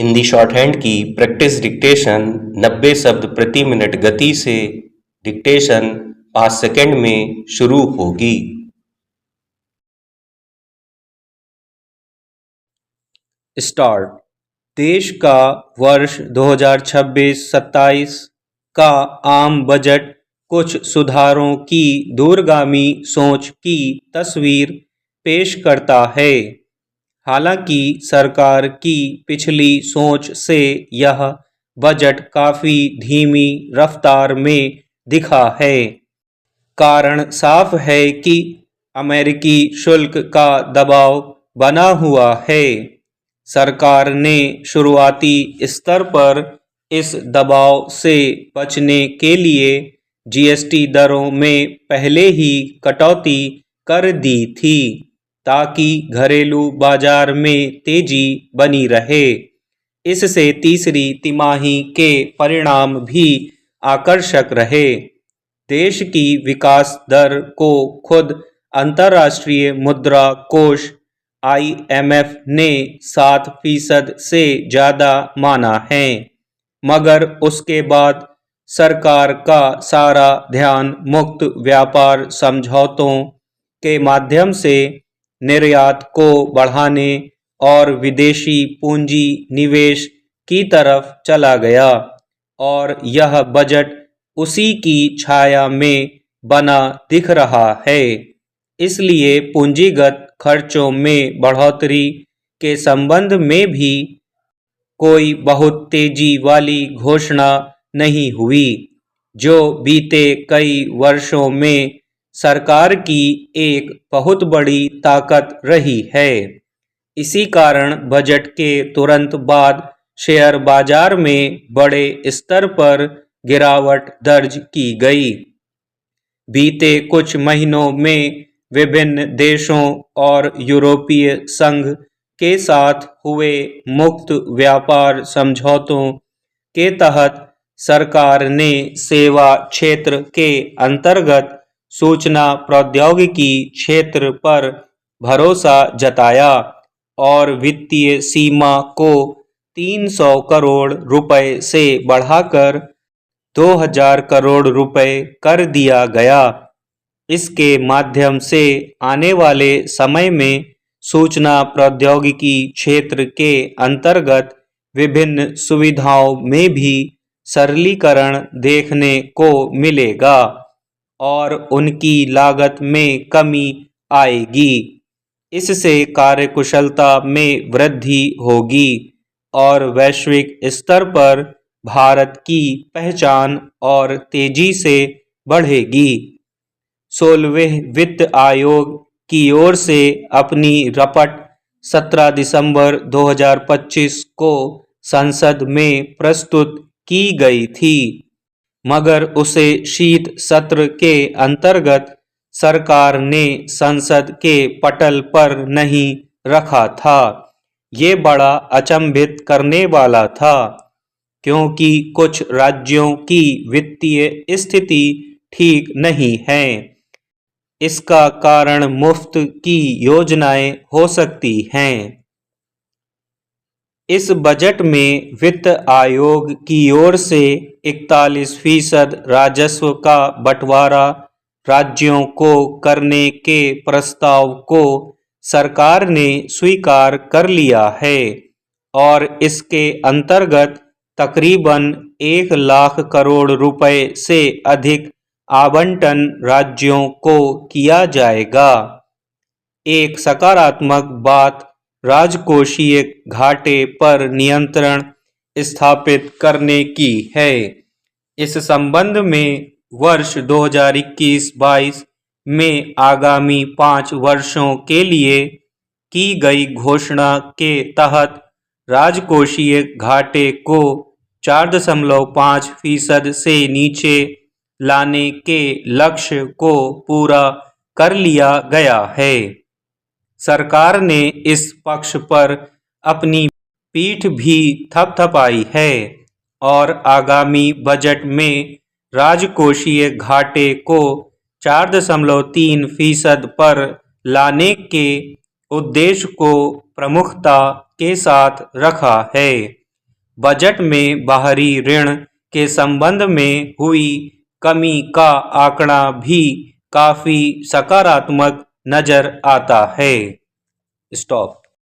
Hindi shorthand की practice dictation 90 शब्द प्रति मिनट गति से डिक्टेशन 5 सेकंड में शुरू होगी। स्टार्ट। देश का वर्ष 2026-27 का आम बजट कुछ सुधारों की दूरगामी सोच की तस्वीर पेश करता है। हालांकि सरकार की पिछली सोच से यह बजट काफी धीमी रफ्तार में दिखा है। कारण साफ है कि अमेरिकी शुल्क का दबाव बना हुआ है। सरकार ने शुरुआती स्तर पर इस दबाव से बचने के लिए जीएसटी दरों में पहले ही कटौती कर दी थी ताकि घरेलू बाजार में तेजी बनी रहे। इससे तीसरी तिमाही के परिणाम भी आकर्षक रहे। देश की विकास दर को खुद अंतर्राष्ट्रीय मुद्रा कोष IMF ने 7% से ज़्यादा माना है, मगर उसके बाद सरकार का सारा ध्यान मुक्त व्यापार समझौतों के माध्यम से निर्यात को बढ़ाने और विदेशी पूंजी निवेश की तरफ चला गया और यह बजट उसी की छाया में बना दिख रहा है। इसलिए पूंजीगत खर्चों में बढ़ोतरी के संबंध में भी कोई बहुत तेजी वाली घोषणा नहीं हुई, जो बीते कई वर्षों में सरकार की एक बहुत बड़ी ताकत रही है। इसी कारण बजट के तुरंत बाद शेयर बाजार में बड़े स्तर पर गिरावट दर्ज की गई। बीते कुछ महीनों में विभिन्न देशों और यूरोपीय संघ के साथ हुए मुक्त व्यापार समझौतों के तहत सरकार ने सेवा क्षेत्र के अंतर्गत सूचना प्रौद्योगिकी क्षेत्र पर भरोसा जताया और वित्तीय सीमा को 300 करोड़ रुपए से बढ़ाकर 2000 करोड़ रुपए कर दिया गया। इसके माध्यम से आने वाले समय में सूचना प्रौद्योगिकी क्षेत्र के अंतर्गत विभिन्न सुविधाओं में भी सरलीकरण देखने को मिलेगा और उनकी लागत में कमी आएगी। इससे कार्यकुशलता में वृद्धि होगी और वैश्विक स्तर पर भारत की पहचान और तेजी से बढ़ेगी। 16वें वित्त आयोग की ओर से अपनी रपट 17 दिसंबर 2025 को संसद में प्रस्तुत की गई थी, मगर उसे शीत सत्र के अंतर्गत सरकार ने संसद के पटल पर नहीं रखा था। ये बड़ा अचंभित करने वाला था, क्योंकि कुछ राज्यों की वित्तीय स्थिति ठीक नहीं है। इसका कारण मुफ्त की योजनाएं हो सकती हैं। इस बजट में वित्त आयोग की ओर से 41% राजस्व का बंटवारा राज्यों को करने के प्रस्ताव को सरकार ने स्वीकार कर लिया है और इसके अंतर्गत तकरीबन 1 लाख करोड़ रुपए से अधिक आवंटन राज्यों को किया जाएगा। एक सकारात्मक बात राजकोषीय घाटे पर नियंत्रण स्थापित करने की है। इस संबंध में वर्ष 2021-22 में आगामी 5 वर्षों के लिए की गई घोषणा के तहत राजकोषीय घाटे को 4.5% से नीचे लाने के लक्ष्य को पूरा कर लिया गया है। सरकार ने इस पक्ष पर अपनी पीठ भी थपथपाई है और आगामी बजट में राजकोषीय घाटे को 4.3% पर लाने के उद्देश्य को प्रमुखता के साथ रखा है। बजट में बाहरी ऋण के संबंध में हुई कमी का आंकड़ा भी काफी सकारात्मक नजर आता है। स्टॉप।